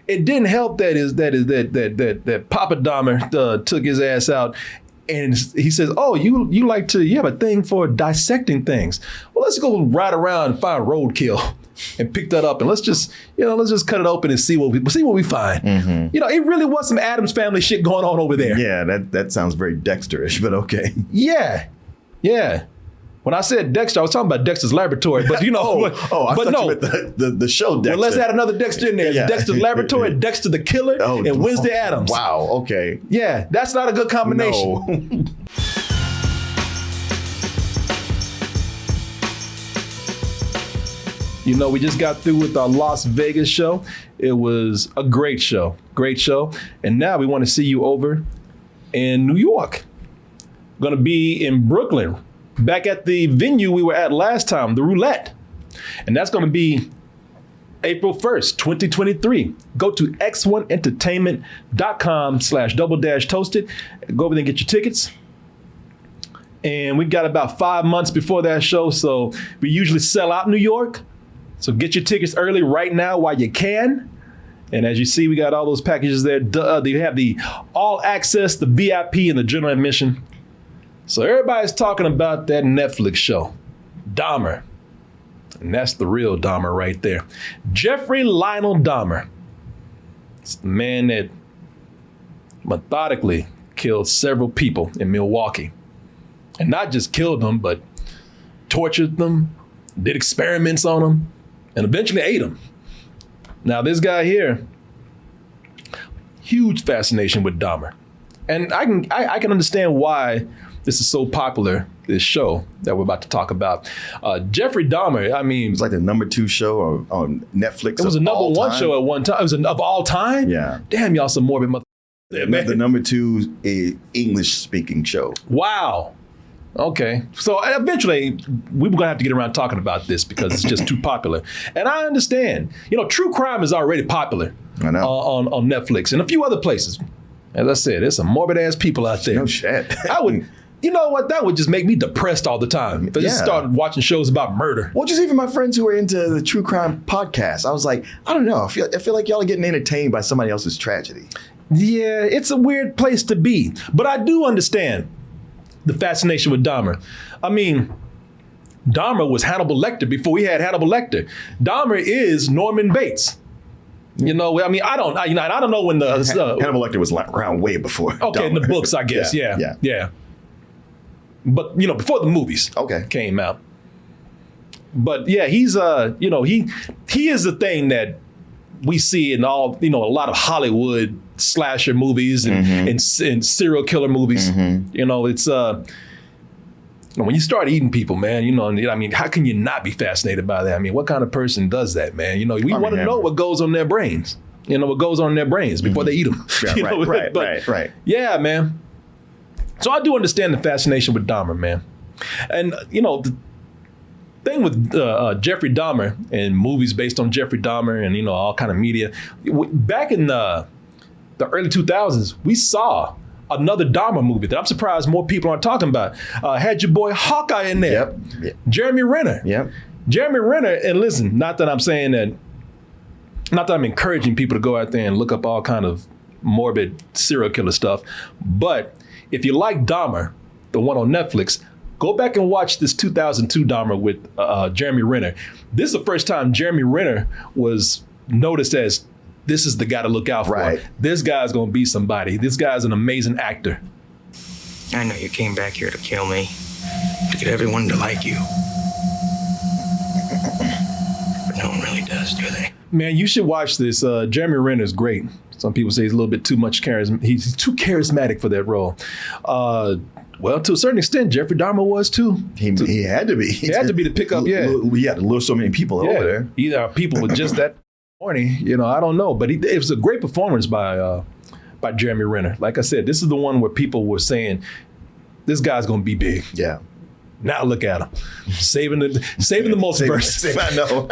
It didn't help that Papa Dahmer took his ass out, and he says, "Oh, you have a thing for dissecting things. Well, let's go ride around and find roadkill, and pick that up, and let's just cut it open and see what we find." Mm-hmm. It really was some Addams Family shit going on over there. Yeah, that sounds very Dexter-ish, but okay. Yeah. When I said Dexter, I was talking about Dexter's Laboratory, but I thought you meant the show Dexter. Well, let's add another Dexter in there. Yeah. Dexter's Laboratory, Dexter the Killer, and Wednesday Addams. Wow, okay. Yeah, that's not a good combination. No. We just got through with our Las Vegas show. It was a great show. And now we want to see you over in New York. Going to be in Brooklyn. Back at the venue we were at last time, the Roulette. And that's going to be April 1st, 2023. Go to x1entertainment.com/double-toasted. Go over there and get your tickets. And we got about 5 months before that show, so we usually sell out New York. So get your tickets early right now while you can. And as you see, we got all those packages there. They have the all access, the VIP, and the general admission. So everybody's talking about that Netflix show, Dahmer. And that's the real Dahmer right there. Jeffrey Lionel Dahmer. It's the man that methodically killed several people in Milwaukee. And not just killed them, but tortured them, did experiments on them, and eventually ate them. Now this guy here, huge fascination with Dahmer. And I can understand why this is so popular, this show that we're about to talk about. Jeffrey Dahmer, I mean... It was like the number 2 show on Netflix. It was a number 1 show at one time. It was of all time? Yeah. Damn, y'all some morbid mother... The number 2 English-speaking show. Wow. Okay. So eventually, we were going to have to get around talking about this because it's just too popular. And I understand. True crime is already popular on Netflix and a few other places. As I said, there's some morbid-ass people out there. No shit. I would... You know what? That would just make me depressed all the time if I just started watching shows about murder. Well, just even my friends who are into the true crime podcast, I was like, I don't know. I feel like y'all are getting entertained by somebody else's tragedy. Yeah, it's a weird place to be. But I do understand the fascination with Dahmer. I mean, Dahmer was Hannibal Lecter before we had Hannibal Lecter. Dahmer is Norman Bates. I don't know when the... Hannibal Lecter was around way before Okay, Dahmer. in the books, I guess. Yeah. But, before the movies came out. But yeah, he's, he is the thing that we see in all, a lot of Hollywood slasher movies and serial killer movies. Mm-hmm. It's, when you start eating people, man, how can you not be fascinated by that? I mean, what kind of person does that, man? We want to know what goes on their brains, what goes on in their brains before they eat them. Yeah, right. Yeah, man. So I do understand the fascination with Dahmer, man. And, the thing with Jeffrey Dahmer and movies based on Jeffrey Dahmer and, all kind of media, back in the early 2000s, we saw another Dahmer movie that I'm surprised more people aren't talking about. Had your boy Hawkeye in there. Yep. Jeremy Renner. Yep. Jeremy Renner, and listen, not that I'm encouraging people to go out there and look up all kind of morbid serial killer stuff, but if you like Dahmer, the one on Netflix, go back and watch this 2002 Dahmer with Jeremy Renner. This is the first time Jeremy Renner was noticed as, this is the guy to look out for. Right. This guy's going to be somebody. This guy's an amazing actor. I know you came back here to kill me, to get everyone to like you. But no one really does, do they? Man, you should watch this. Jeremy Renner is great. Some people say he's a little bit too much charismatic. He's too charismatic for that role. Well, to a certain extent, Jeffrey Dahmer was too. He had to be. He had to be to pick up. Yeah, we had to lure so many people over there. Either people were just that horny, I don't know. But it was a great performance by Jeremy Renner. Like I said, this is the one where people were saying, "This guy's gonna be big." Yeah. Now look at him, saving the multiverse. I know.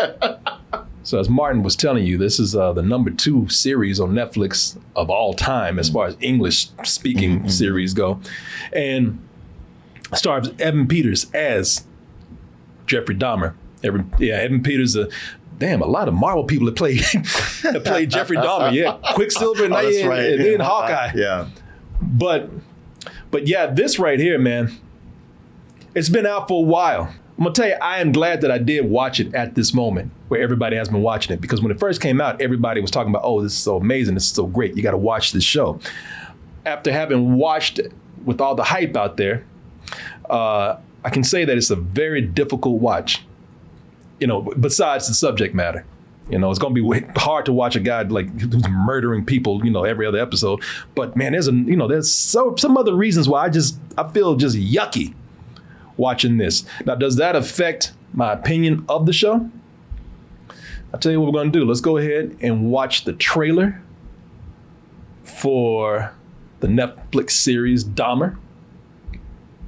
So as Martin was telling you, this is the number 2 series on Netflix of all time as far as English-speaking series go. And stars Evan Peters as Jeffrey Dahmer. Evan Peters, damn, a lot of Marvel people that played Jeffrey Dahmer. Yeah, Quicksilver and, that's right. and then Hawkeye. Yeah. But yeah, this right here, man, it's been out for a while. I'm gonna tell you, I am glad that I did watch it at this moment where everybody has been watching it, because when it first came out, everybody was talking about, oh, this is so amazing, this is so great, you got to watch this show. After having watched it with all the hype out there, I can say that it's a very difficult watch. You know, besides the subject matter. You know, it's going to be hard to watch a guy like who's murdering people, you know, every other episode. But man, there's some other reasons why I feel just yucky watching this. Now, does that affect my opinion of the show? I'll tell you what we're going to do. Let's go ahead and watch the trailer for the Netflix series Dahmer,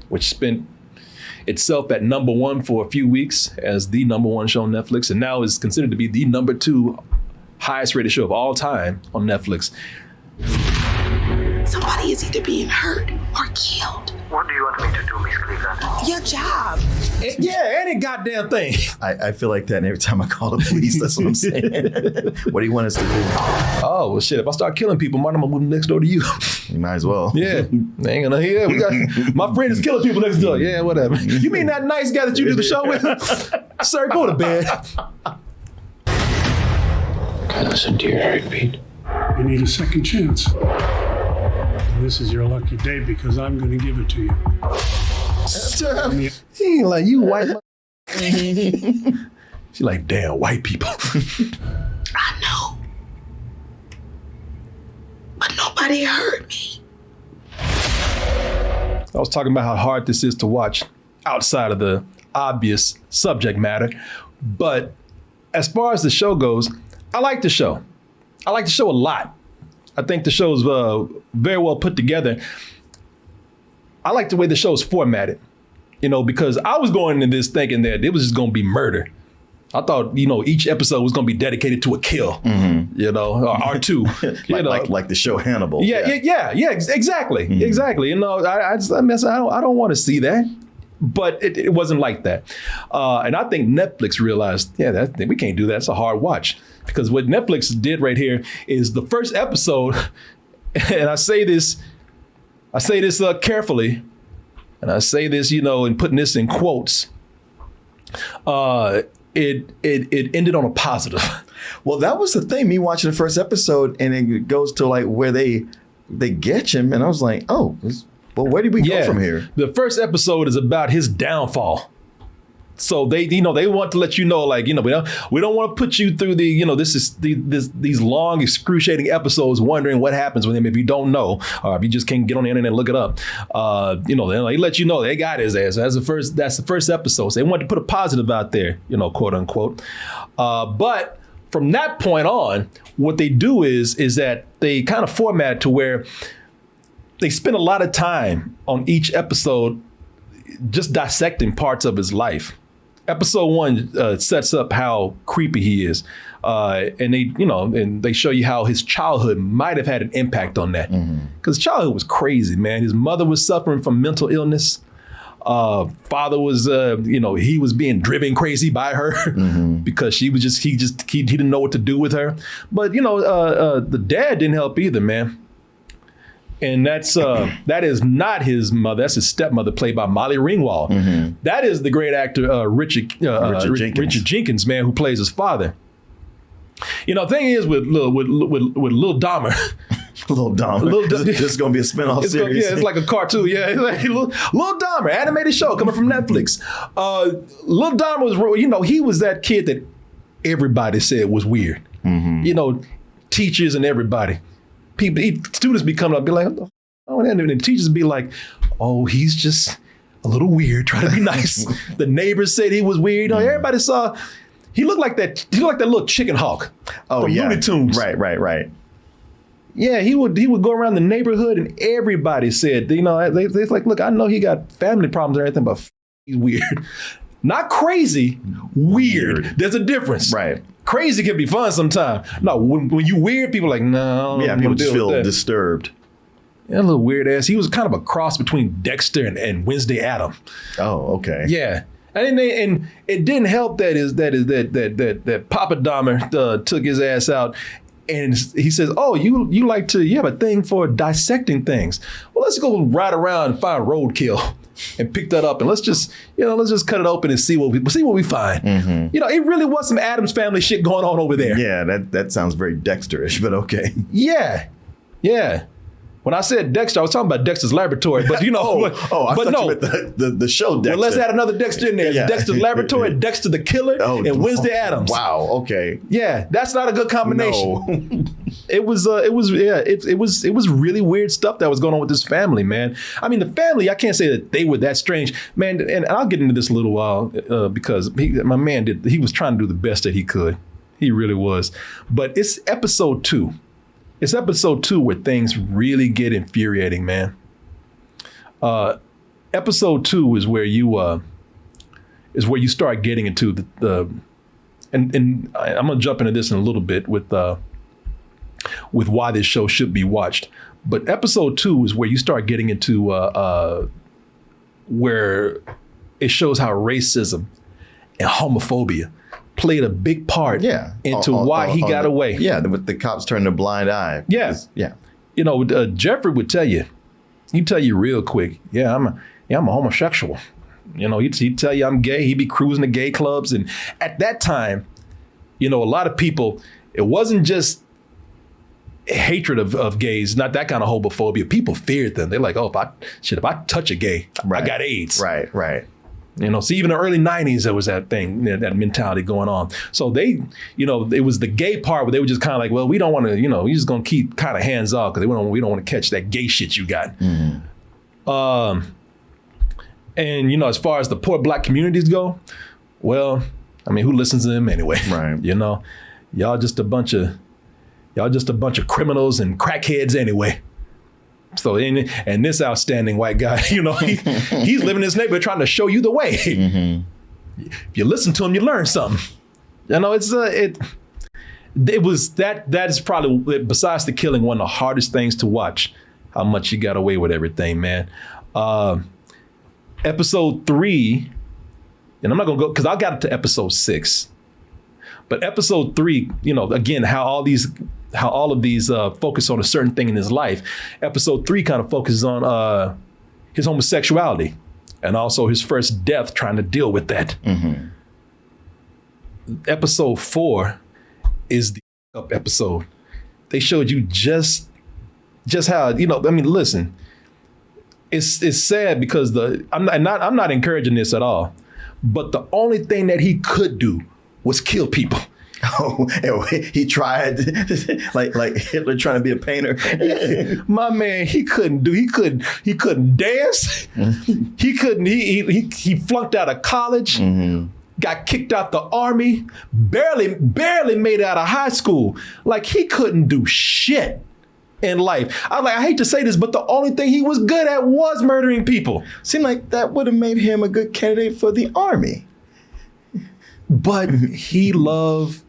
which spent itself at #1 for a few weeks as the #1 show on Netflix, and now is considered to be the #2 highest rated show of all time on Netflix. Somebody is either being hurt or killed. What do you want me to do, Miss Cleveland? Your job. Yeah, any goddamn thing. I feel like that every time I call the police. That's what I'm saying. What do you want us to do? Oh, well, shit. If I start killing people, I'm going to move next door to you. You might as well. Yeah. They ain't gonna hear. My friend is killing people next door. Yeah, whatever. You mean that nice guy that you do the show with? Sir, go to bed. I listen to your heartbeat. You need a second chance. And this is your lucky day because I'm going to give it to you. He ain't like, you white. She like, damn, white people. I know. But nobody heard me. I was talking about how hard this is to watch outside of the obvious subject matter. But as far as the show goes, I like the show. I like the show a lot. I think the show's very well put together. I like the way the show's formatted, you know, because I was going into this thinking that it was just going to be murder. I thought, you know, each episode was going to be dedicated to a kill, you know, or two. like the show Hannibal. Yeah, exactly. Mm-hmm. Exactly. You know, I don't want to see that. But it wasn't like that. And I think Netflix realized, we can't do that. It's a hard watch. Because what Netflix did right here is the first episode, and I say this carefully, and I say this, you know, and putting this in quotes, it ended on a positive. Well, that was the thing, me watching the first episode, and it goes to like where they get him, and I was like, oh, well, where did we go from here? The first episode is about his downfall. So they want to let you know, like, you know, we don't want to put you through these long, excruciating episodes wondering what happens with him if you don't know, or if you just can't get on the internet and look it up. You know, they let you know they got his ass. That's the first episode. So they wanted to put a positive out there, you know, quote unquote. But from that point on, what they do is that they kind of format to where they spend a lot of time on each episode just dissecting parts of his life. Episode 1 sets up how creepy he is. And they show you how his childhood might have had an impact on that. Because childhood was crazy, man. His mother was suffering from mental illness. Father was, he was being driven crazy by her because he didn't know what to do with her. But, the dad didn't help either, man. And that is not his mother. That's his stepmother, played by Molly Ringwald. That is the great actor Richard Jenkins, man, who plays his father. You know, the thing is with Lil Dahmer. Lil Dahmer. This is going to be a spinoff series. It's like a cartoon. Yeah, like Lil Dahmer, animated show coming from Netflix. Lil Dahmer was, he was that kid that everybody said was weird. You know, teachers and everybody. Students be coming up, be like, oh, and the teachers be like, oh, he's just a little weird, trying to be nice. The neighbors said he was weird. Everybody saw, he looked like that little chicken hawk. Oh, from Looney Tunes. Right. Yeah, he would go around the neighborhood and everybody said, they like, look, I know he got family problems and everything, but he's weird. Not crazy, weird. There's a difference. Right. Crazy can be fun sometimes. No, when you weird, people are like, no. Yeah, people just feel disturbed. Yeah, a little weird ass. He was kind of a cross between Dexter and Wednesday Addams. Oh, okay. Yeah. And it didn't help that Papa Dahmer took his ass out, and he says, "Oh, you have a thing for dissecting things. Well, let's go ride around and find roadkill, and pick that up, and let's just cut it open and see what we find." Mm-hmm. It really was some Addams Family shit going on over there. Yeah, that sounds very Dexter-ish, but okay. Yeah. When I said Dexter, I was talking about Dexter's Laboratory, but I thought you meant the show Dexter. Well, let's add another Dexter in there. Yeah. Dexter's Laboratory, Dexter the Killer, and Wednesday Addams. Wow. Okay. Yeah, that's not a good combination. No. It was really weird stuff that was going on with this family, man. I mean, the family, I can't say that they were that strange, man. And I'll get into this a little while because my man he was trying to do the best that he could. He really was. But it's episode 2. It's episode 2 where things really get infuriating, man. Episode 2 is where you start getting into and I'm gonna jump into this in a little bit with why this show should be watched. But episode 2 is where you start getting into where it shows how racism and homophobia played a big part into why he got away. Yeah, the cops turned a blind eye. Yes. Yeah. Jeffrey would tell you, he'd tell you real quick, I'm a homosexual. He'd tell you I'm gay. He'd be cruising to gay clubs. And at that time, a lot of people, it wasn't just hatred of gays, not that kind of homophobia. People feared them. They're like, oh, if I touch a gay, I got AIDS. Right. See, even in the early 90s, there was that thing, that mentality going on. So they, it was the gay part where they were just kind of like, well, we don't want to, we're just going to keep kind of hands off because we don't want to catch that gay shit you got. Mm-hmm. And, as far as the poor black communities go, well, I mean, who listens to them anyway? Right. Y'all just a bunch of criminals and crackheads anyway. So, and this outstanding white guy, he's living in his neighborhood trying to show you the way. Mm-hmm. If you listen to him, you learn something. It was that is probably, besides the killing, one of the hardest things to watch. How much he got away with everything, man. Episode 3, and I'm not gonna go because I got it to episode 6, but episode 3, again, how all of these focus on a certain thing in his life. Episode 3 kind of focuses on his homosexuality and also his first death, trying to deal with that. Mm-hmm. Episode 4 is the up episode. They showed you just how, listen, it's sad because I'm not encouraging this at all, but the only thing that he could do was kill people. Oh, he tried like Hitler trying to be a painter. My man, he couldn't dance. Mm-hmm. He flunked out of college, mm-hmm. got kicked out the army, barely made it out of high school. Like, he couldn't do shit in life. I hate to say this, but the only thing he was good at was murdering people. Seemed like that would have made him a good candidate for the army. But he loved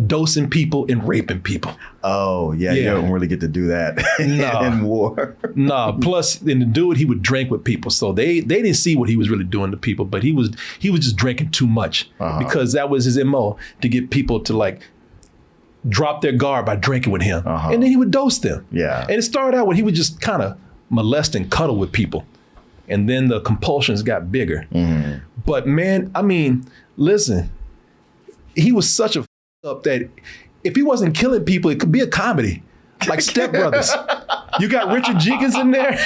dosing people and raping people. Oh, yeah. You don't really get to do that in war. No. Plus, in the dude, he would drink with people. So they didn't see what he was really doing to people, but he was just drinking too much because that was his MO, to get people to drop their guard by drinking with him. And then he would dose them. Yeah. And it started out when he would just kind of molest and cuddle with people. And then the compulsions got bigger. Mm-hmm. But man, I mean, listen, he was such a up that if he wasn't killing people, it could be a comedy, like Step Brothers. You got Richard Jenkins in there,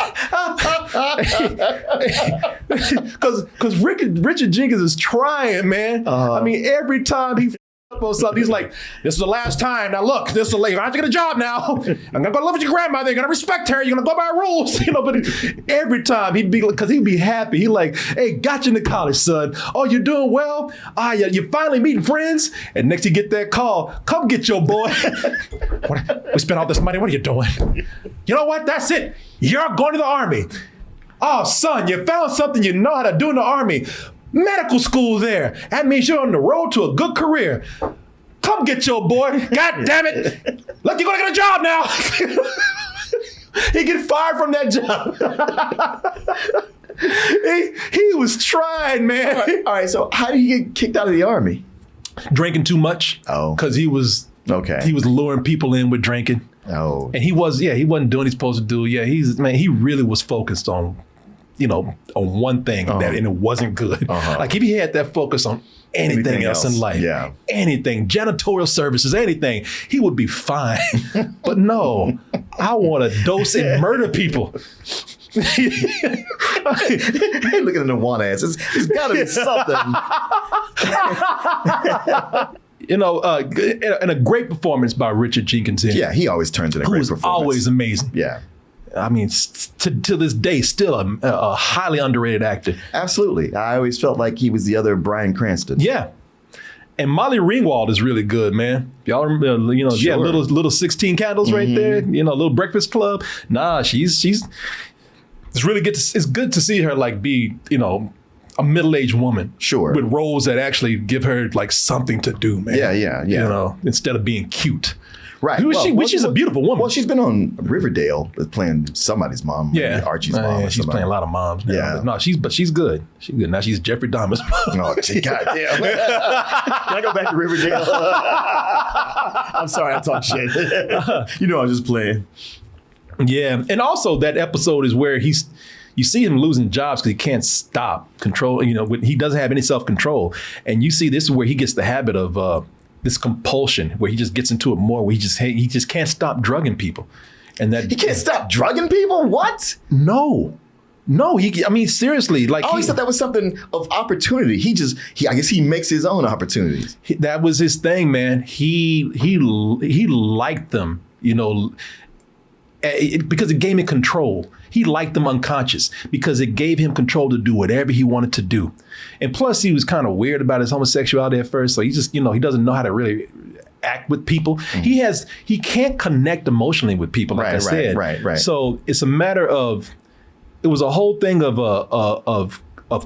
because Richard Jenkins is trying, man. I mean, every time he on something, he's like, "This is the last time. Now look, this is the late. I have to get a job now. I'm gonna go live with your grandmother. You're gonna respect her. You're gonna go by rules." But every time he'd be happy. He like, "Hey, got you into college, son. Oh, you're doing well. Yeah, you're finally meeting friends." And next you get that call, "Come get your boy." We spent all this money. What are you doing? You know what? That's it. You're going to the army. Oh, son, you found something you know how to do in the army. Medical school there. That means you're on the road to a good career. Come get your boy. God damn it. Look, you're gonna get a job now. He get fired from that job. he was trying, man. All right. So how did he get kicked out of the army? Drinking too much. Oh. Because he was luring people in with drinking. Oh. And he wasn't doing what he's supposed to do. Yeah, he really was focused on, on one thing and it wasn't good. Like if he had that focus on anything else in life, anything, janitorial services, anything, he would be fine. But no, I want to dose and murder people. Hey, looking at the one ass. It's got to be something. And a great performance by Richard Jenkins. Yeah, he always turns in a great performance. Always amazing. Yeah. I mean, to this day, still a highly underrated actor. Absolutely. I always felt like he was the other Bryan Cranston. Yeah. And Molly Ringwald is really good, man. Y'all remember, little 16 Candles right there, little Breakfast Club. Nah, it's really good. It's good to see her be, a middle-aged woman. Sure. With roles that actually give her something to do, man. Yeah. Instead of being cute. Right. She's a beautiful woman. Well, she's been on Riverdale playing somebody's mom. Yeah. Archie's mom. Yeah, she's playing a lot of moms now. Yeah. No, she's good. She's good. Now she's Jeffrey Dahmer's mom. Oh, goddamn. Can I go back to Riverdale? I'm sorry, I talk shit. I'm just playing. Yeah. And also that episode is where you see him losing jobs because he can't stop control. He doesn't have any self-control. And you see this is where he gets the habit of this compulsion where he just gets into it more, where he just can't stop drugging people. And that he can't stop drugging people? What? No, seriously. I always thought that was something of opportunity. I guess he makes his own opportunities. That was his thing, man. He liked them, because it gave him control. He liked them unconscious because it gave him control to do whatever he wanted to do. And plus he was kind of weird about his homosexuality at first. So he just, he doesn't know how to really act with people. Mm-hmm. He can't connect emotionally with people, like I said. Right. So it's a matter of, it was a whole thing of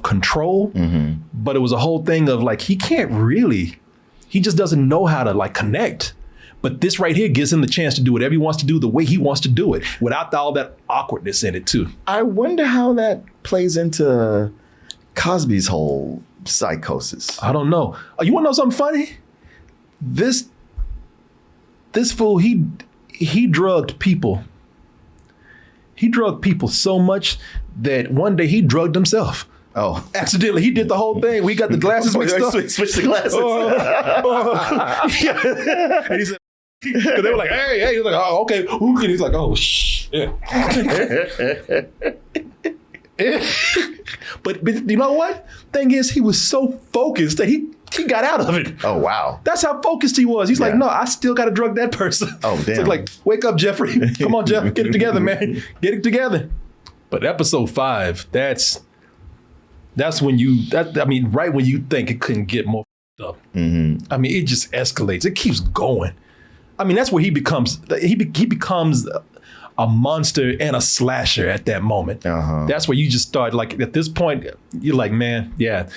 control, mm-hmm. but it was a whole thing of he just doesn't know how to connect. But this right here gives him the chance to do whatever he wants to do the way he wants to do it without all that awkwardness in it too. I wonder how that plays into Cosby's whole psychosis. I don't know. You want to know something funny? This fool, he drugged people. He drugged people so much that one day he drugged himself. Oh. Accidentally. He did the whole thing. We got the glasses mixed up. Switch the glasses. Yeah. And he said, because they were like, hey. He was like, oh, okay. And he's like, oh, shit. But you know what? Thing is, he was so focused that he got out of it. Oh, wow. That's how focused he was. He's like, no, I still got to drug that person. Oh, damn. So wake up, Jeffrey. Come on, Jeff. Get it together, man. Get it together. But episode 5, that's when right when you think it couldn't get more up. Mm-hmm. It just escalates. It keeps going. That's where he becomes a monster and a slasher at that moment. Uh-huh. That's where you just start at this point, you're like, man, yeah,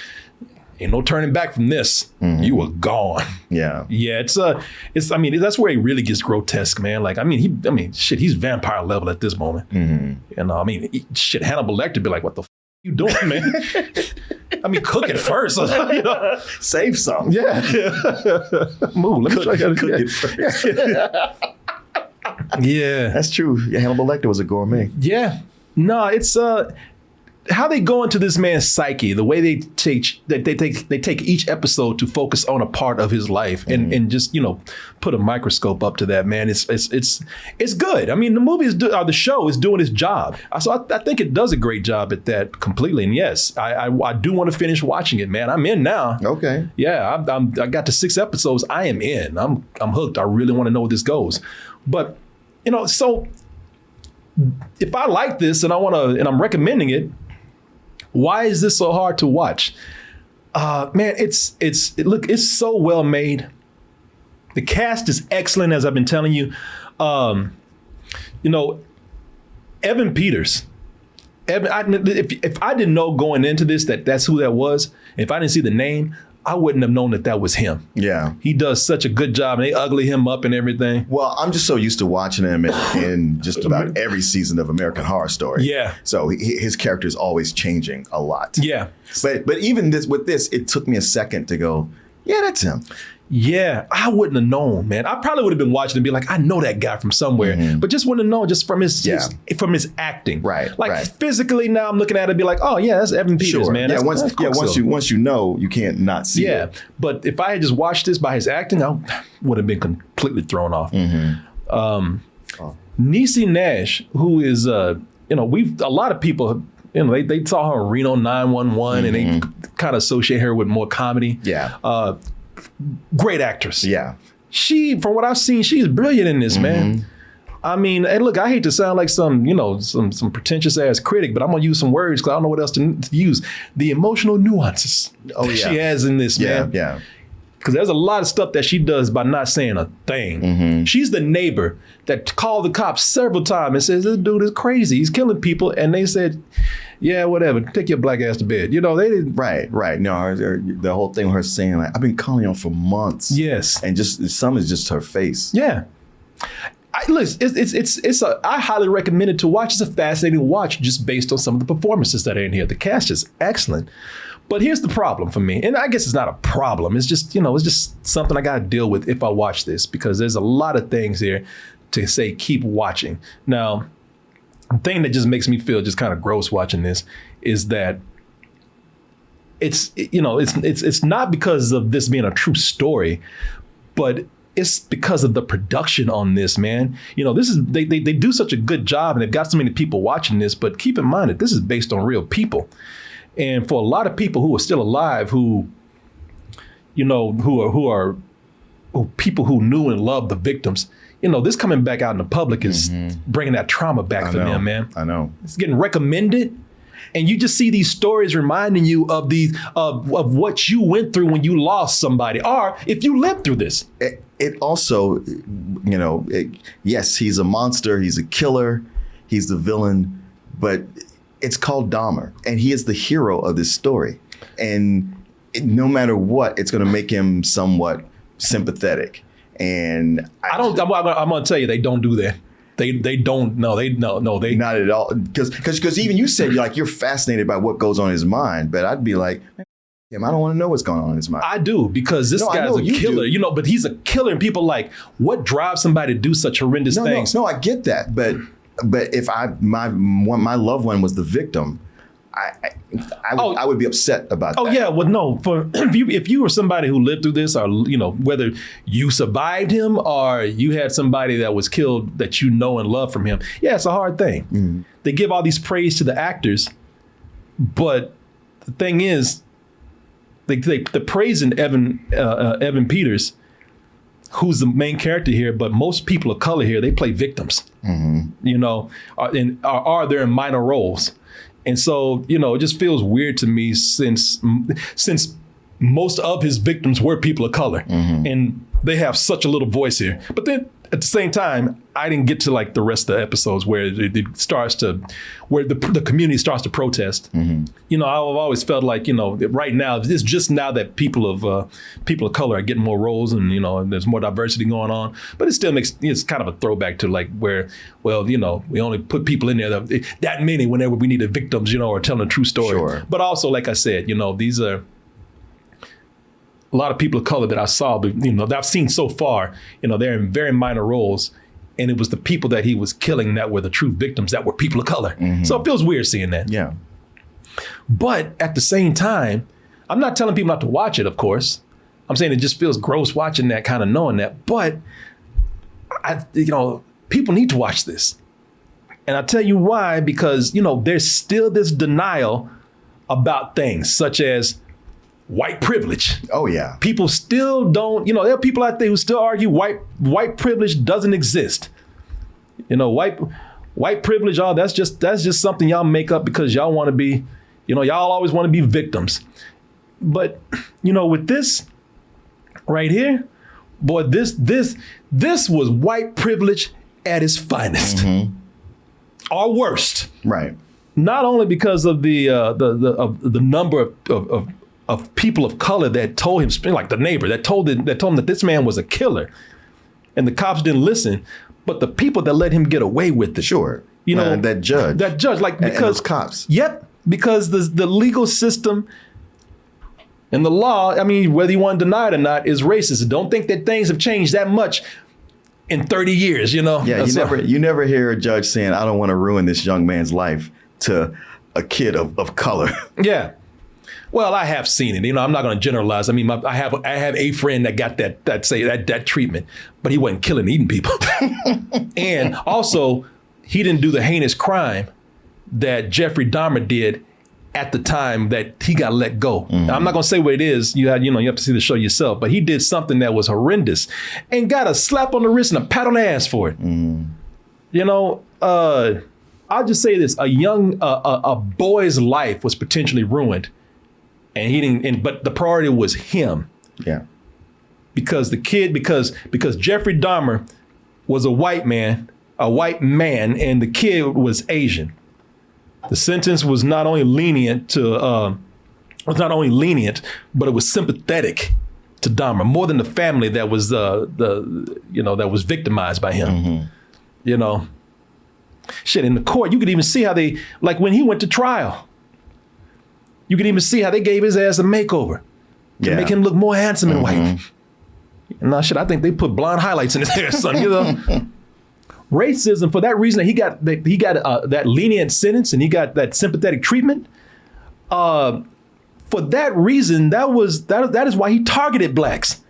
ain't no turning back from this. Mm-hmm. You were gone. Yeah. Yeah. It's that's where he really gets grotesque, man. He's vampire level at this moment. Mm-hmm. Shit, Hannibal Lecter be like, what the you doing, man? Cook it first. Save some. Yeah. Move. Let me try to cook it first. Yeah. That's true. Hannibal Lecter was a gourmet. Yeah. No, it's how they go into this man's psyche, the way they take each episode to focus on a part of his life and just put a microscope up to that, man. It's good. The movie the show is doing its job. So I think it does a great job at that completely. And yes, I do want to finish watching it, man. I'm in now. Okay. Yeah, I got to 6 episodes. I am in. I'm hooked. I really want to know where this goes. But so if I like this and I'm recommending it, why is this so hard to watch? Man, it's so well made. The cast is excellent, as I've been telling you. Evan Peters. If I didn't know going into this that's who that was, if I didn't see the name, I wouldn't have known that was him. Yeah. He does such a good job, and they ugly him up and everything. Well, I'm just so used to watching him in just about every season of American Horror Story. Yeah. So his character is always changing a lot. Yeah. But even with this, it took me a second to go, yeah, that's him. Yeah, I wouldn't have known, man. I probably would have been watching and be like, I know that guy from somewhere, but just wouldn't have known just from his acting. Right. Like right. physically, now I'm looking at it and be like, oh yeah, that's Evan Peters, man. Yeah, That's once you know, you can't not see it. But if I had just watched this by his acting, I would have been completely thrown off. Niecy Nash, who is, a lot of people, they saw her in Reno 911, and they kind of associate her with more comedy. Yeah. Great actress. Yeah. She, from what I've seen, she's brilliant in this, man. I mean, and look, I hate to sound like some pretentious ass critic, but I'm gonna use some words because I don't know what else to use. The emotional nuances she has in this, man. Yeah. Because there's a lot of stuff that she does by not saying a thing. She's the neighbor that called the cops several times and says, this dude is crazy. He's killing people. And they said, yeah, whatever. Take your black ass to bed. They didn't. Right. No, the whole thing with her saying, like, I've been calling you for months. Yes. And just some is just her face. Yeah. Listen, I highly recommend it to watch. It's a fascinating watch just based on some of the performances that are in here. The cast is excellent. But here's the problem for me, and I guess it's not a problem. It's just, it's just something I got to deal with if I watch this, because there's a lot of things here to say keep watching. Now, the thing that just makes me feel just kind of gross watching this is that it's not because of this being a true story, but it's because of the production on this, man. This is they do such a good job, and they've got so many people watching this. But keep in mind that this is based on real people. And for a lot of people who are still alive, who are people who knew and loved the victims, this coming back out in the public is bringing that trauma back for them, man. I know. It's getting recommended. And you just see these stories reminding you of of what you went through when you lost somebody, or if you lived through this. It also, yes, he's a monster. He's a killer. He's the villain. But it's called Dahmer, and he is the hero of this story. And no matter what, it's going to make him somewhat sympathetic. And I'm going to tell you, they don't do that. They don't. No, they not at all. Because even you said you're fascinated by what goes on in his mind, but I'd be like, I don't want to know what's going on in his mind. I do, because this guy's a killer, but he's a killer, and people like, what drives somebody to do such horrendous things? No, I get that, but if my loved one was the victim, I would be upset about that. Oh yeah, well no, if you were somebody who lived through this, or whether you survived him or you had somebody that was killed that and love from him, yeah, it's a hard thing. They give all these praise to the actors, but the thing is, they're praising Evan Peters, who's the main character here, but most people of color here, they play victims, are they're in minor roles. And so, it just feels weird to me since most of his victims were people of color, and they have such a little voice here. But then at the same time, I didn't get to like the rest of the episodes where where the community starts to protest. I've always felt like, right now, it's just now that people of color are getting more roles, and there's more diversity going on. But it still it's kind of a throwback to like where, well, we only put people in there that many whenever we needed victims, or telling a true story. Sure. But also, like I said, these are a lot of people of color that I saw, that I've seen so far, they're in very minor roles. And it was the people that he was killing that were the true victims that were people of color. So it feels weird seeing that. Yeah. But at the same time, I'm not telling people not to watch it, of course. I'm saying it just feels gross watching that, kind of knowing that. But, people need to watch this. And I'll tell you why, because, there's still this denial about things such as white privilege. Oh yeah. People still don't, there are people out there who still argue white privilege doesn't exist. White privilege, that's just something y'all make up because y'all want to be, y'all always want to be victims. But, with this right here, boy, this was white privilege at its finest. Or worst. Right. Not only because of the number of of people of color that told him, like the neighbor that told him that this man was a killer, and the cops didn't listen. But the people that let him get away with it, Sure. you know, that judge, like because and those cops. Yep, because the legal system and the law, I mean, whether you want to deny it or not, is racist. Don't think that things have changed that much in 30 years, you know? Yeah, you never hear a judge saying, I don't want to ruin this young man's life to a kid of color. Yeah. Well, I have seen it. You know, I'm not going to generalize. I mean, I have a friend that got that treatment, but he wasn't killing, eating people. And also, he didn't do the heinous crime that Jeffrey Dahmer did at the time that he got let go. Now, I'm not going to say what it is. You have to see the show yourself. But he did something that was horrendous and got a slap on the wrist and a pat on the ass for it. You know, I'll just say this: a boy's life was potentially ruined, and he didn't. But the priority was him. Yeah. Because Jeffrey Dahmer was a white man, and the kid was Asian. The sentence was not only lenient, but it was sympathetic to Dahmer more than the family that was that was victimized by him. You know, shit, in the court, you could even see how they, like when he went to trial, you could even see how they gave his ass a makeover to make him look more handsome and white. And shit, I think they put blonde highlights in his hair, son. You know. Racism, for that reason, he got that lenient sentence and he got that sympathetic treatment. For that reason, that is why he targeted blacks,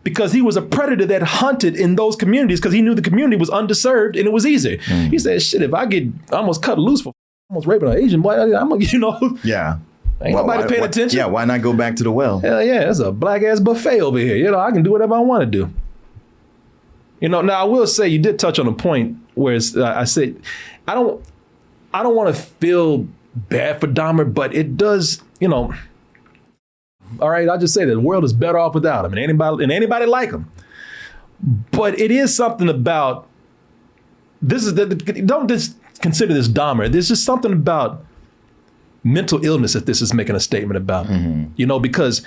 because he was a predator that hunted in those communities because he knew the community was underserved and it was easy. He said, "Shit, if I get almost cut loose for almost raping an Asian boy, I'm gonna, you know." Yeah. Ain't nobody paying attention. Yeah. Why not go back to the well? Hell yeah, it's a black ass buffet over here. You know, I can do whatever I want to do. You know, now I will say you did touch on a point where I said I don't want to feel bad for Dahmer, but it does, you know. All right, I'll just say that the world is better off without him, and anybody like him. But it is something about this don't just consider this Dahmer. There's just something about mental illness that this is making a statement about. You know, because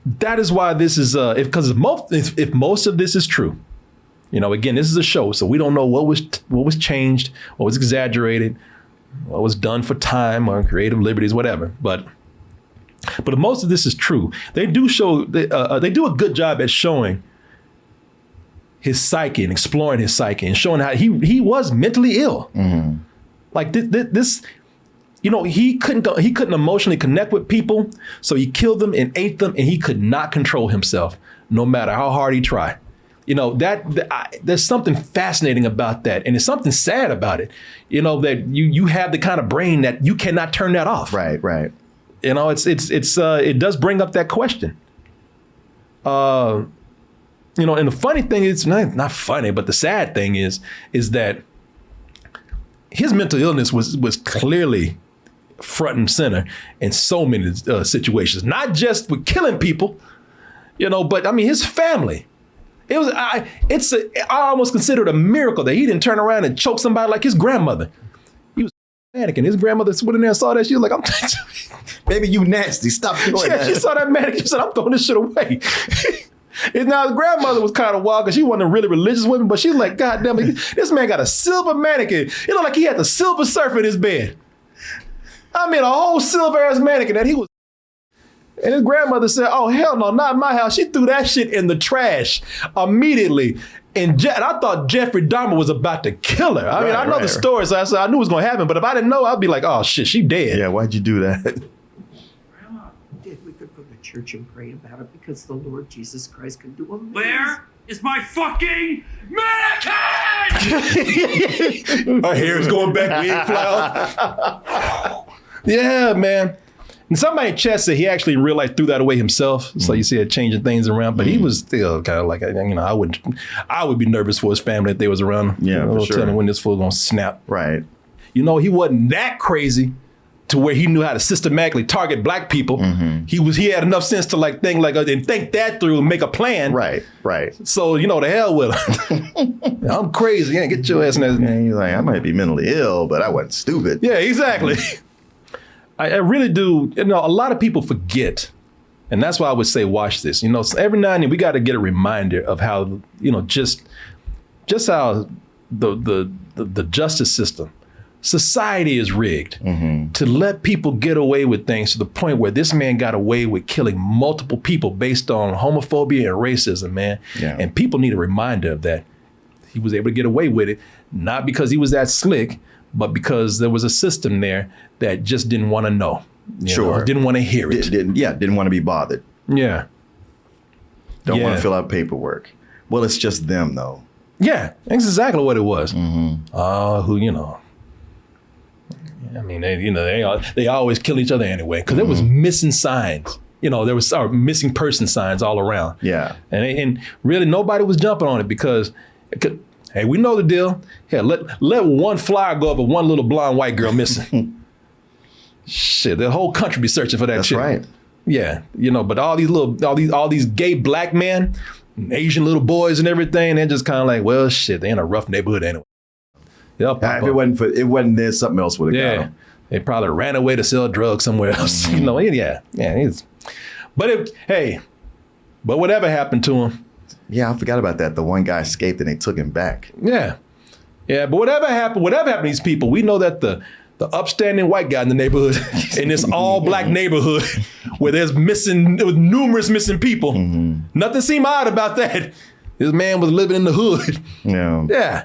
that is why this is if most of this is true. You know, again, this is a show, so we don't know what was changed, what was exaggerated, what was done for time or creative liberties, whatever. But if most of this is true, they do a good job at showing his psyche and exploring his psyche and showing how he was mentally ill. Like this, you know, he couldn't emotionally connect with people, so he killed them and ate them, and he could not control himself, no matter how hard he tried. You know, there's something fascinating about that. And there's something sad about it. You know, that you have the kind of brain that you cannot turn that off. Right. You know, it does bring up that question. You know, and the funny thing is, not funny, but the sad thing is that his mental illness was clearly front and center in so many situations, not just with killing people, you know, but I mean, his family. I almost consider it a miracle that he didn't turn around and choke somebody like his grandmother. He was a mannequin. His grandmother went in there and saw that. She was like, "Baby, you nasty. Stop doing that." She saw that mannequin. She said, "I'm throwing this shit away." And now the grandmother was kind of wild because she wasn't a really religious woman, but she was like, "God damn it, this man got a silver mannequin. It looked like he had the Silver Surfer in his bed. I mean, a whole silver ass mannequin that he was." And his grandmother said, "Oh, hell no, not in my house." She threw that shit in the trash immediately. And I thought Jeffrey Dahmer was about to kill her. I mean, I know the story, so I knew it was going to happen. But if I didn't know, I'd be like, "Oh, shit, she dead." Yeah, why'd you do that? Grandma, we could go to church and pray about it because the Lord Jesus Christ could do amazing. Where is my fucking mannequin? My hair is going back, wig fly off. Yeah, man. And somebody in chat said he actually in real life threw that away himself. So you see it changing things around, but he was still kind of like, you know, I would be nervous for his family if they was around. Yeah, for sure. Telling when this fool gonna snap. Right. You know, he wasn't that crazy to where he knew how to systematically target black people. He had enough sense to like think that through and make a plan. Right. So, you know, the hell with him. I'm crazy. Yeah, get your ass in there. And you're like, I might be mentally ill, but I wasn't stupid. Yeah, exactly. I really do. You know, a lot of people forget And that's why I would say watch this. You know, so every now and then we got to get a reminder of how, you know, just how the justice system, society is rigged to let people get away with things to the point where this man got away with killing multiple people based on homophobia and racism, man. Yeah. And people need a reminder of that. He was able to get away with it, not because he was that slick, but because there was a system there that just didn't want to know. Didn't want to hear it. Didn't want to be bothered. Yeah. Don't want to fill out paperwork. Well, it's just them, though. Yeah, that's exactly what it was. Who, you know, I mean, they always kill each other anyway, because there was missing signs. You know, there was missing person signs all around. Yeah. And really nobody was jumping on it because, hey, we know the deal. Hell, let one flyer go up with one little blonde white girl missing. Shit, the whole country be searching for that That's chick. right. Yeah, you know, but all these gay black men, Asian little boys and everything, they're just kind of like, well, shit, they in a rough neighborhood anyway. If it wasn't there, something else would have got them. They probably ran away to sell drugs somewhere else. You know, but whatever happened to him. Yeah, I forgot about that. The one guy escaped and they took him back. Yeah, but whatever happened to these people, we know that the upstanding white guy in the neighborhood, in this all black neighborhood where there was numerous missing people, nothing seemed odd about that. This man was living in the hood. Yeah.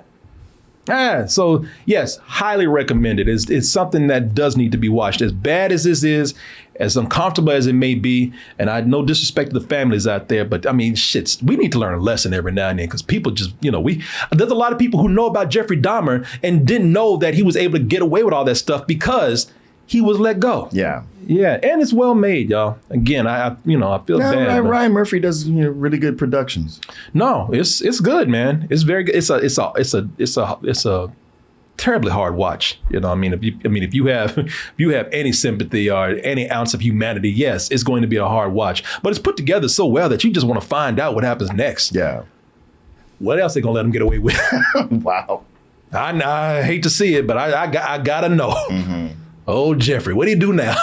Yeah. So yes, highly recommended. It's something that does need to be watched. As bad as this is, as uncomfortable as it may be, and I no disrespect to the families out there, but I mean, shit, we need to learn a lesson every now and then because people just, you know, there's a lot of people who know about Jeffrey Dahmer and didn't know that he was able to get away with all that stuff because he was let go. Yeah. Yeah, and it's well made, y'all. Again, I feel bad. Ryan Murphy does really good productions. No, it's good, man. It's very good. It's a terribly hard watch. You know, if you have any sympathy or any ounce of humanity, yes, it's going to be a hard watch. But it's put together so well that you just want to find out what happens next. Yeah. What else they gonna let him get away with? Wow. I hate to see it, but I gotta know. Oh, Jeffrey, what do you do now?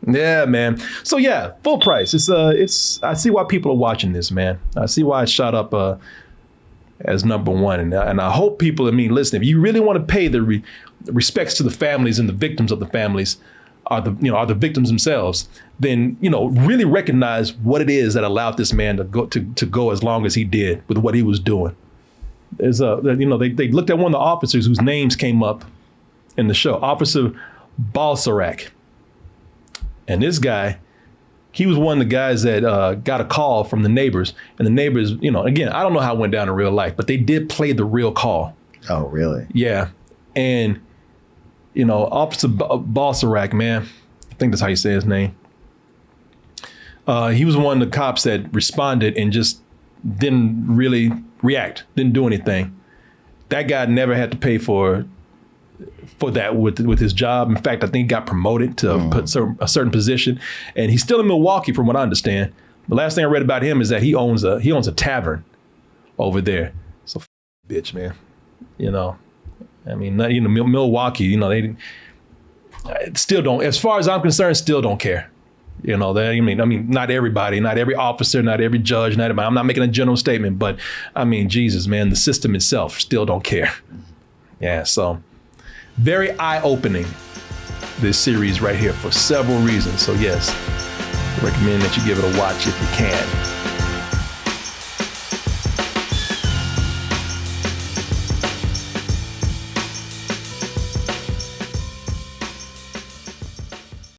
Yeah, man. So yeah, full price. I see why people are watching this, man. I see why it shot up as number one, and I hope people. Listen, if you really want to pay the respects to the families and the victims of the families, are the victims themselves, then really recognize what it is that allowed this man to go as long as he did with what he was doing. They looked at one of the officers whose names came up in the show, Officer Balsarac. And this guy, he was one of the guys that got a call from the neighbors. And the neighbors, again, I don't know how it went down in real life, but they did play the real call. Oh, really? Yeah. And, Officer Balsarac, man, I think that's how you say his name. He was one of the cops that responded and just didn't really react, didn't do anything. That guy never had to pay for that with his job. In fact, I think he got promoted to a certain position, and he's still in Milwaukee, from what I understand. The last thing I read about him is that he owns a tavern over there. So, bitch, man. Milwaukee. They still don't. As far as I'm concerned, still don't care. Not everybody, not every officer, not every judge, not everybody. I'm not making a general statement, but Jesus, man, the system itself still don't care. Yeah, so. Very eye-opening, this series right here, for several reasons. So yes, I recommend that you give it a watch if you can.